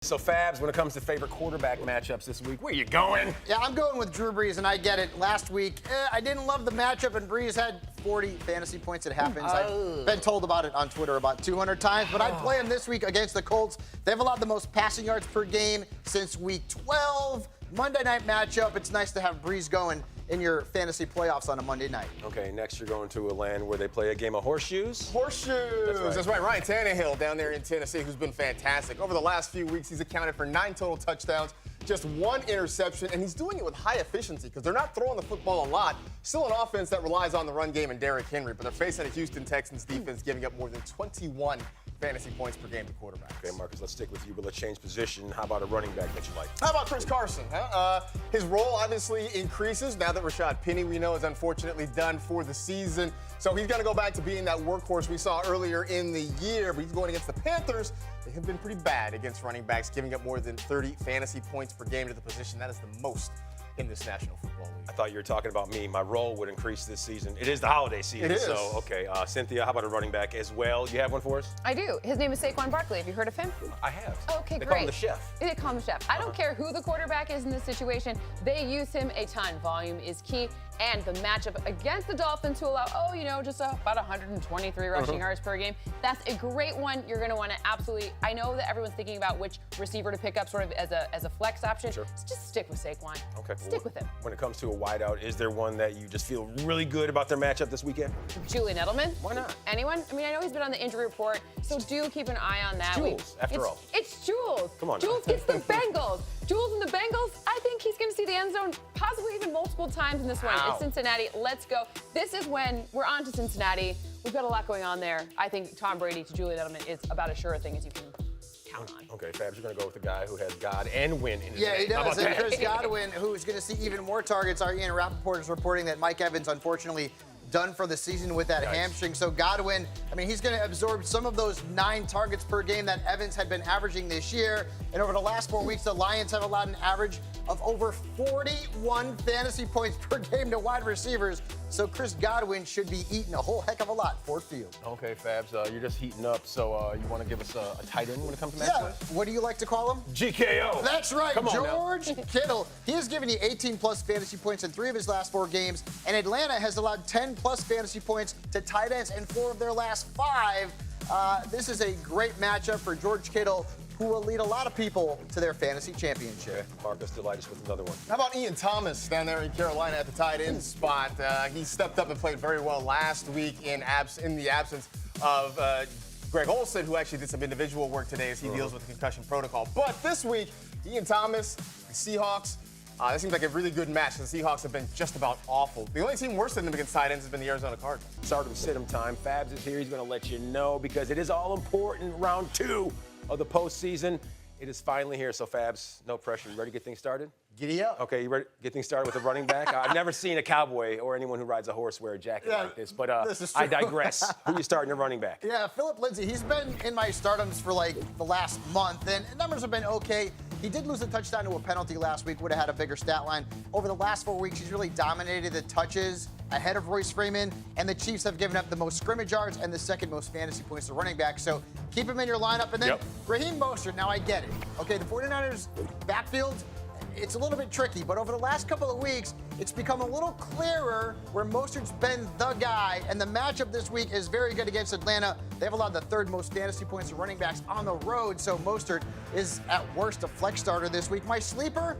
So, Fabs, when it comes to favorite quarterback matchups this week, where you going? Yeah, I'm going with Drew Brees, and I get it. Last week, I didn't love the matchup, and Brees had 40 fantasy points. It happens. I've been told about it on Twitter about 200 times, but I play him this week against the Colts. They've allowed the most passing yards per game since week 12. Monday night matchup. It's nice to have Brees going in your fantasy playoffs on a Monday night. Okay, next you're going to a land where they play a game of horseshoes. Horseshoes. That's right. Ryan Tannehill down there in Tennessee, who's been fantastic. Over the last few weeks, he's accounted for 9 total touchdowns, just 1 interception, and he's doing it with high efficiency because they're not throwing the football a lot. Still an offense that relies on the run game and Derrick Henry, but they're facing a Houston Texans defense giving up more than 21 fantasy points per game to quarterbacks. Okay, Marcus, let's stick with you, but let's change position. How about a running back that you like? How about Chris Carson? His role obviously increases now that Rashad Penny, we know, is unfortunately done for the season. So he's going to go back to being that workhorse we saw earlier in the year. But he's going against the Panthers. They have been pretty bad against running backs, giving up more than 30 fantasy points per game to the position. That is the most in this National Football League. I thought you were talking about me. My role would increase this season. It is the holiday season. It is. So, okay. Cynthia, how about a running back as well? You have one for us? I do. His name is Saquon Barkley. Have you heard of him? I have. Okay, they great. Call him the chef. They call him the chef. I don't care who the quarterback is in this situation. They use him a ton. Volume is key. And the matchup against the Dolphins, who allow, just about 123 rushing yards per game. That's a great one. You're going to want to absolutely. I know that everyone's thinking about which receiver to pick up, sort of as a flex option. Sure. So just stick with Saquon. Okay. Stick with him. When it comes to a wideout, is there one that you just feel really good about their matchup this weekend? Julian Edelman. Why not? Anyone? I mean, I know he's been on the injury report, so do keep an eye on that. Jules, after all. It's Jules. Come on now. Jules gets the Bengals. Jules and the Bengals, I think he's going to see the end zone possibly even multiple times in this one. Wow. It's Cincinnati. Let's go. This is when we're on to Cincinnati. We've got a lot going on there. I think Tom Brady to Julian Edelman is about as sure a thing as you can count on. Okay, Fabs, you're going to go with the guy who has God and win in his Yeah, name. he does. How about And that? Chris Godwin, who's going to see even more targets. Our Ian Rappaport is reporting that Mike Evans, unfortunately, done for the season with that hamstring. So Godwin, he's going to absorb some of those 9 targets per game that Evans had been averaging this year. And over the last 4 weeks, the Lions have allowed an average of over 41 fantasy points per game to wide receivers. So Chris Godwin should be eating a whole heck of a lot for field. Okay, Fabs, you're just heating up. So you want to give us a tight end when it comes to matchups? Yeah, what do you like to call him? GKO. That's right, Come on George Kittle. He has given you 18-plus fantasy points in 3 of his last 4 games, and Atlanta has allowed 10-plus fantasy points to tight ends in 4 of their last 5. This is a great matchup for George Kittle, who will lead a lot of people to their fantasy championship. Okay, Marcus, delight us with another one. How about Ian Thomas down there in Carolina at the tight end spot? He stepped up and played very well last week in the absence of Greg Olsen, who actually did some individual work today as he deals with the concussion protocol. But this week, Ian Thomas, the Seahawks, that seems like a really good match. The Seahawks have been just about awful. The only team worse than them against tight ends has been the Arizona Cardinals. Start him, sit him time. Fabs is here. He's going to let you know because it is all important. Round 2 of the postseason. It is finally here. So, Fabs, no pressure. You ready to get things started? Giddy up. Okay, you ready to get things started with a running back? I've never seen a cowboy or anyone who rides a horse wear a jacket like this, but this is true. I digress. Who you starting your running back? Yeah, Phillip Lindsey. He's been in my stardoms for like the last month, and numbers have been okay. He did lose a touchdown to a penalty last week, would have had a bigger stat line. Over the last 4 weeks, he's really dominated the touches ahead of Royce Freeman, and the Chiefs have given up the most scrimmage yards and the second most fantasy points to running back. So keep him in your lineup. And then Raheem Mostert, now I get it. Okay, the 49ers backfield, it's a little bit tricky, but over the last couple of weeks, it's become a little clearer where Mostert's been the guy, and the matchup this week is very good against Atlanta. They've allowed the 3rd most fantasy points to running backs on the road, so Mostert is at worst a flex starter this week. My sleeper,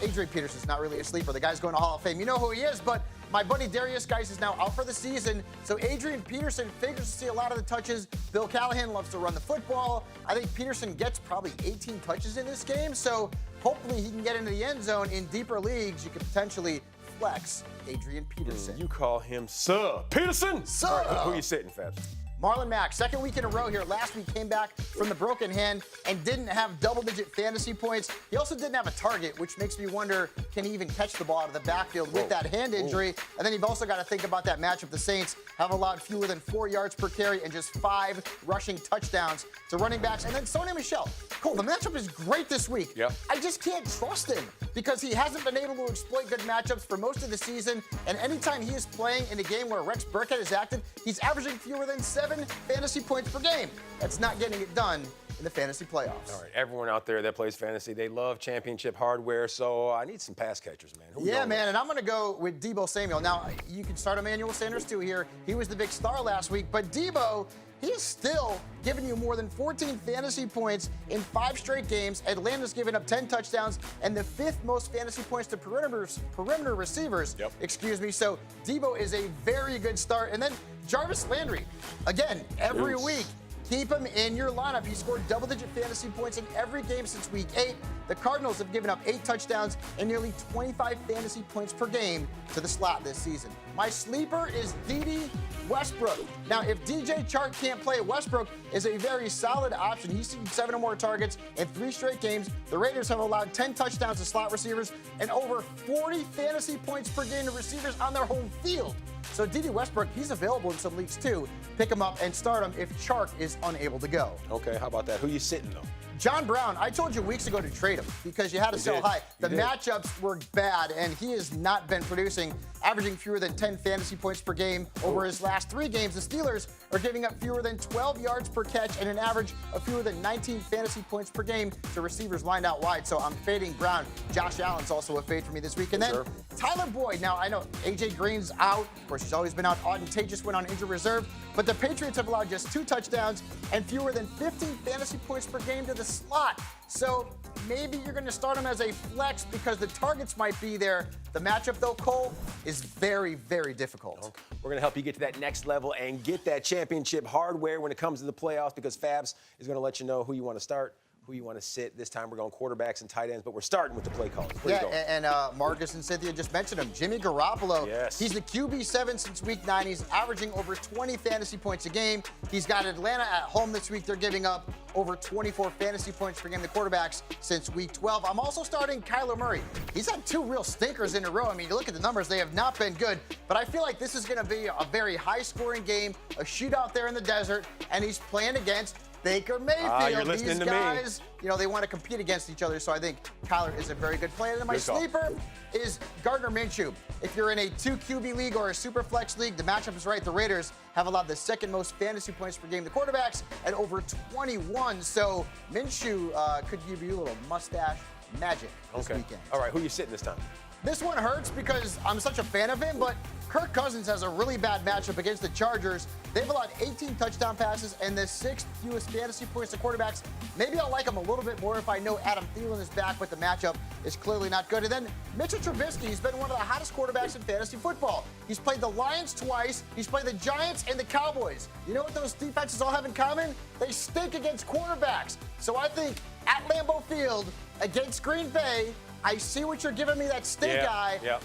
Adrian Peterson's not really a sleeper. The guy's going to Hall of Fame. You know who he is, but my buddy Darius Geis is now out for the season, so Adrian Peterson figures to see a lot of the touches. Bill Callahan loves to run the football. I think Peterson gets probably 18 touches in this game, so hopefully he can get into the end zone. In deeper leagues, you could potentially flex Adrian Peterson. You call him Sir Peterson? Sir. All right, who you sitting, Fabs? Marlon Mac, 2nd week in a row here. Last week came back from the broken hand and didn't have double-digit fantasy points. He also didn't have a target, which makes me wonder, can he even catch the ball out of the backfield with that hand injury? And then you've also got to think about that matchup. The Saints have allowed fewer than 4 yards per carry and just 5 rushing touchdowns to running backs. And then Sony Michel. Cole, the matchup is great this week. Yeah. I just can't trust him because he hasn't been able to exploit good matchups for most of the season. And anytime he is playing in a game where Rex Burkhead is active, he's averaging fewer than 7 fantasy points per game. That's not getting it done in the fantasy playoffs. All right, everyone out there that plays fantasy, they love championship hardware, so I need some pass catchers, man. Who Yeah, man, and I'm going to go with Deebo Samuel. Now, you can start Emmanuel Sanders, too, here. He was the big star last week, but Deebo, he is still giving you more than 14 fantasy points in 5 straight games. Atlanta's given up 10 touchdowns and the 5th most fantasy points to perimeter receivers. Yep. Excuse me. So Deebo is a very good start. And then Jarvis Landry, again, every week. Keep him in your lineup. He scored double-digit fantasy points in every game since week 8. The Cardinals have given up 8 touchdowns and nearly 25 fantasy points per game to the slot this season. My sleeper is Dede Westbrook. Now, if DJ Chark can't play, Westbrook is a very solid option. He's seen 7 or more targets in 3 straight games. The Raiders have allowed 10 touchdowns to slot receivers and over 40 fantasy points per game to receivers on their home field. So Dede Westbrook, he's available in some leagues too. Pick him up and start him if Chark is unable to go. Okay, how about that? Who you sitting, though? John Brown, I told you weeks ago to trade him because you had to sell high. The matchups were bad, and he has not been producing, averaging fewer than 10 fantasy points per game over his last 3 games. The Steelers are giving up fewer than 12 yards per catch and an average of fewer than 19 fantasy points per game to receivers lined out wide. So I'm fading Brown. Josh Allen's also a fade for me this week. And then Tyler Boyd. Now, I know A.J. Green's out. Of course, he's always been out. Auden Tate just went on injured reserve. But the Patriots have allowed just 2 touchdowns and fewer than 15 fantasy points per game to the slot. So maybe you're going to start him as a flex because the targets might be there. The matchup, though, Cole, is very, very difficult. We're going to help you get to that next level and get that championship hardware when it comes to the playoffs because Fabs is going to let you know who you want to start, who you want to sit. This time we're going quarterbacks and tight ends, but we're starting with the play callers. And Marcus and Cynthia just mentioned him. Jimmy Garoppolo. Yes. He's the QB7 since week 9. He's averaging over 20 fantasy points a game. He's got Atlanta at home this week. They're giving up over 24 fantasy points per game, the quarterbacks, since week 12. I'm also starting Cuyler Murray. He's had 2 real stinkers in a row. I mean, you look at the numbers, they have not been good. But I feel like this is going to be a very high-scoring game, a shootout there in the desert, and he's playing against Baker Mayfield. You're listening These to guys, you know, they want to compete against each other, so I think Cuyler is a very good play. And my sleeper is Gardner Minshew. If you're in a 2 QB league or a super flex league, the matchup is right. The Raiders have allowed the 2nd most fantasy points per game. The quarterbacks at over 21. So Minshew could give you a little mustache magic this weekend. All right, who you sitting this time? This one hurts because I'm such a fan of him, but Kirk Cousins has a really bad matchup against the Chargers. They've allowed 18 touchdown passes and the 6th fewest fantasy points to quarterbacks. Maybe I'll like him a little bit more if I know Adam Thielen is back, but the matchup is clearly not good. And then Mitchell Trubisky, he's been one of the hottest quarterbacks in fantasy football. He's played the Lions twice. He's played the Giants and the Cowboys. You know what those defenses all have in common? They stink against quarterbacks. So I think at Lambeau Field against Green Bay, I see what you're giving me, that stink eye. Yeah.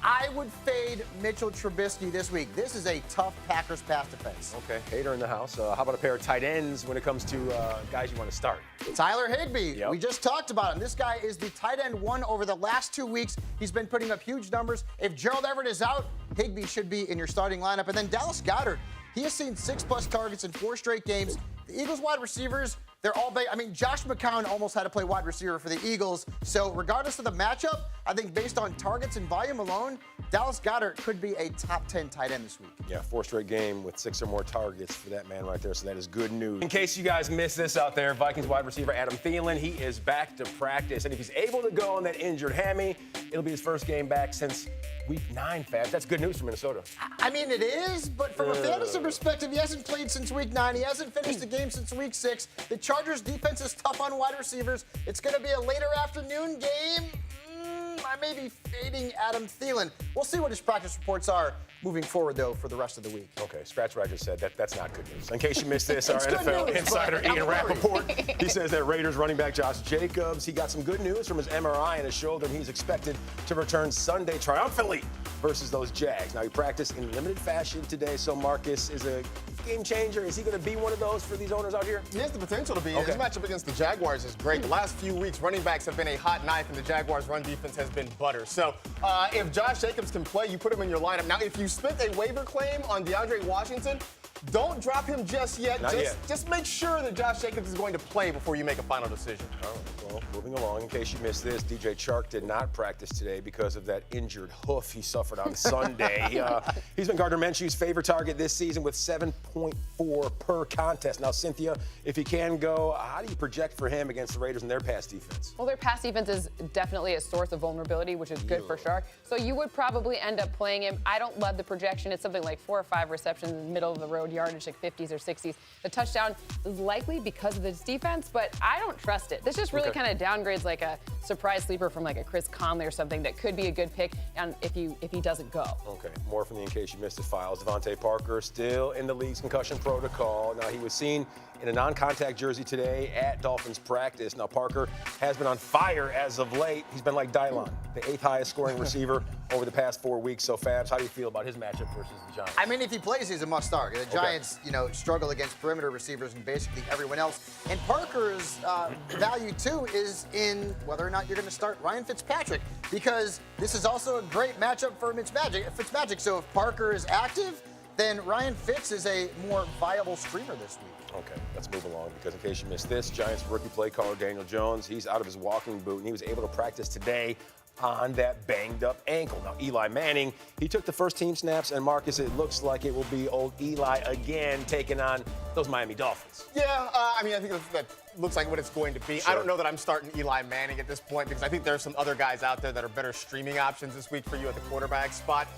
I would fade Mitchell Trubisky this week. This is a tough Packers pass defense. Okay, hater in the house. How about a pair of tight ends when it comes to guys you want to start? Tyler Higbee. Yep. We just talked about him. This guy is the tight end 1 over the last 2 weeks. He's been putting up huge numbers. If Gerald Everett is out, Higbee should be in your starting lineup. And then Dallas Goedert. He has seen 6+ targets in 4 straight games. The Eagles wide receivers, they're all I mean, Josh McCown almost had to play wide receiver for the Eagles. So regardless of the matchup, I think based on targets and volume alone, Dallas Goedert could be a top 10 tight end this week. Yeah, 4 straight game with 6 or more targets for that man right there. So that is good news. In case you guys missed this out there, Vikings wide receiver Adam Thielen, he is back to practice. And if he's able to go on that injured hammy, it'll be his first game back since week 9, Fab. That's good news for Minnesota. I mean, it is, but from a fantasy perspective, he hasn't played since week 9. He hasn't finished the game since week 6. The Chargers defense is tough on wide receivers. It's going to be a later afternoon game. I may be fading Adam Thielen. We'll see what his practice reports are moving forward, though, for the rest of the week. Okay, scratch what I just said. That's not good news. In case you missed this, our NFL news, insider but Ian Rappaport, he says that Raiders running back Josh Jacobs, he got some good news from his MRI in his shoulder, and he's expected to return Sunday triumphantly versus those Jags. Now, he practiced in limited fashion today, so Marcus is a game changer. Is he going to be one of those for these owners out here? He has the potential to be. His matchup against the Jaguars is great. The last few weeks, running backs have been a hot knife, and the Jaguars' run defense has been butter. So if Josh Jacobs can play, you put him in your lineup. Now, if you spent a waiver claim on DeAndre Washington, don't drop him just yet. Not yet. Just make sure that Josh Jacobs is going to play before you make a final decision. All right, well, moving along, in case you missed this, DJ Chark did not practice today because of that injured hoof he suffered on Sunday. He's been Gardner Minshew's favorite target this season with 7.4 per contest. Now, Cynthia, if he can go, how do you project for him against the Raiders and their pass defense? Well, their pass defense is definitely a source of vulnerability, which is good for Chark. So you would probably end up playing him. I don't love the projection. It's something like 4 or 5 receptions in the middle of the road, yardage like 50s or 60s. The touchdown is likely because of this defense, but I don't trust it. This just really kind of downgrades like a surprise sleeper from like a Chris Conley or something that could be a good pick and if he doesn't go. Okay, more from the In Case You Missed It files. Devante Parker still in the league's concussion protocol. Now, he was seen in a non-contact jersey today at Dolphins practice. Now, Parker has been on fire as of late. He's been like Dylan, the 8th highest scoring receiver over the past 4 weeks. So, Fabs, how do you feel about his matchup versus the Giants? I mean, if he plays, he's a must-start. The Giants, struggle against perimeter receivers and basically everyone else. And Parker's value, too, is in whether or not you're going to start Ryan Fitzpatrick, because this is also a great matchup for Fitzmagic. So if Parker is active, then Ryan Fitz is a more viable streamer this week. Okay, let's move along, because in case you missed this, Giants rookie play caller Daniel Jones, he's out of his walking boot, and he was able to practice today on that banged-up ankle. Now, Eli Manning, he took the first team snaps, and Marcus, it looks like it will be old Eli again taking on those Miami Dolphins. Yeah, I mean, I think that looks like what it's going to be. Sure. I don't know that I'm starting Eli Manning at this point because I think there are some other guys out there that are better streaming options this week for you at the quarterback spot.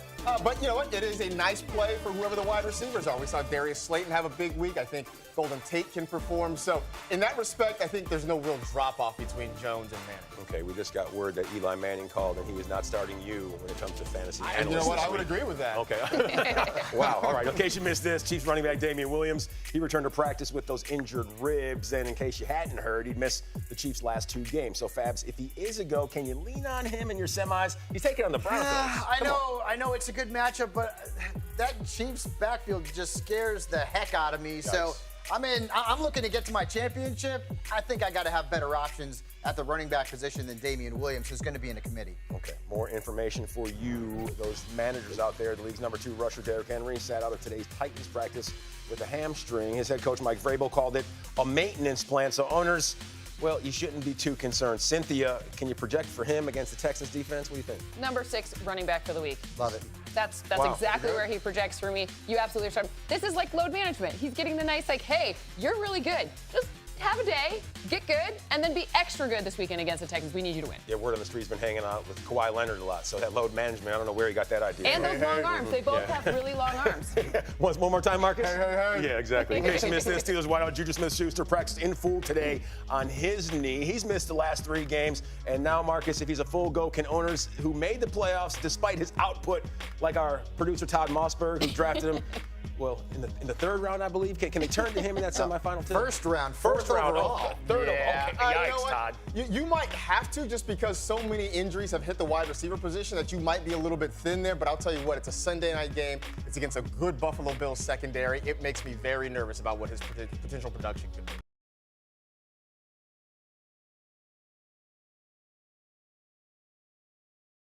But you know what? It is a nice play for whoever the wide receivers are. We saw Darius Slayton have a big week. I think Golden Tate can perform. So in that respect, I think there's no real drop-off between Jones and Manning. Okay, we just got word that Eli Manning called and he is not starting you when it comes to fantasy analysts. And you know what? this I would week. agree with that. Okay. Wow. All right. In case you missed this, Chiefs running back Damien Williams, he returned to practice with those injured ribs. And in case you hadn't heard, he'd missed the Chiefs' last 2 games. So, Fabs, if he is a go, can you lean on him in your semis? He's taking on the Broncos. I know it's a good matchup, but that Chiefs backfield just scares the heck out of me. So I'm looking to get to my championship. I think I got to have better options at the running back position than Damien Williams, who's going to be in a committee. Okay, more information for you, those managers out there. The league's number 2 rusher, Derrick Henry, sat out of today's Titans practice with a hamstring. His head coach, Mike Vrabel, called it a maintenance plan. So owners, well, you shouldn't be too concerned. Cynthia, can you project for him against the Texans defense? What do you think? Number 6 running back for the week. Love it. That's Wow. exactly where he projects for me. You absolutely are starting. This is like load management. He's getting the nice, like, hey, you're really good. Just have a day, get good, and then be extra good this weekend against the Texans. We need you to win. Yeah, word on the street's been hanging out with Kawhi Leonard a lot. So that load management, I don't know where he got that idea. And those long arms. They both have really long arms. One more time, Marcus? Hey. Yeah, exactly. In case you missed this, Steelers wideout Juju Smith-Schuster practiced in full today on his knee. He's missed the last 3 games. And now, Marcus, if he's a full go, can owners who made the playoffs despite his output, like our producer Todd Mossberg, who drafted him, well, in the 3rd round, I believe, can they turn to him in that semifinal too? First round, First round, overall. third Yeah. of, okay, You know yikes, what? Todd. You might have to, just because so many injuries have hit the wide receiver position that you might be a little bit thin there. But I'll tell you what, it's a Sunday night game. It's against a good Buffalo Bills secondary. It makes me very nervous about what his potential production could be.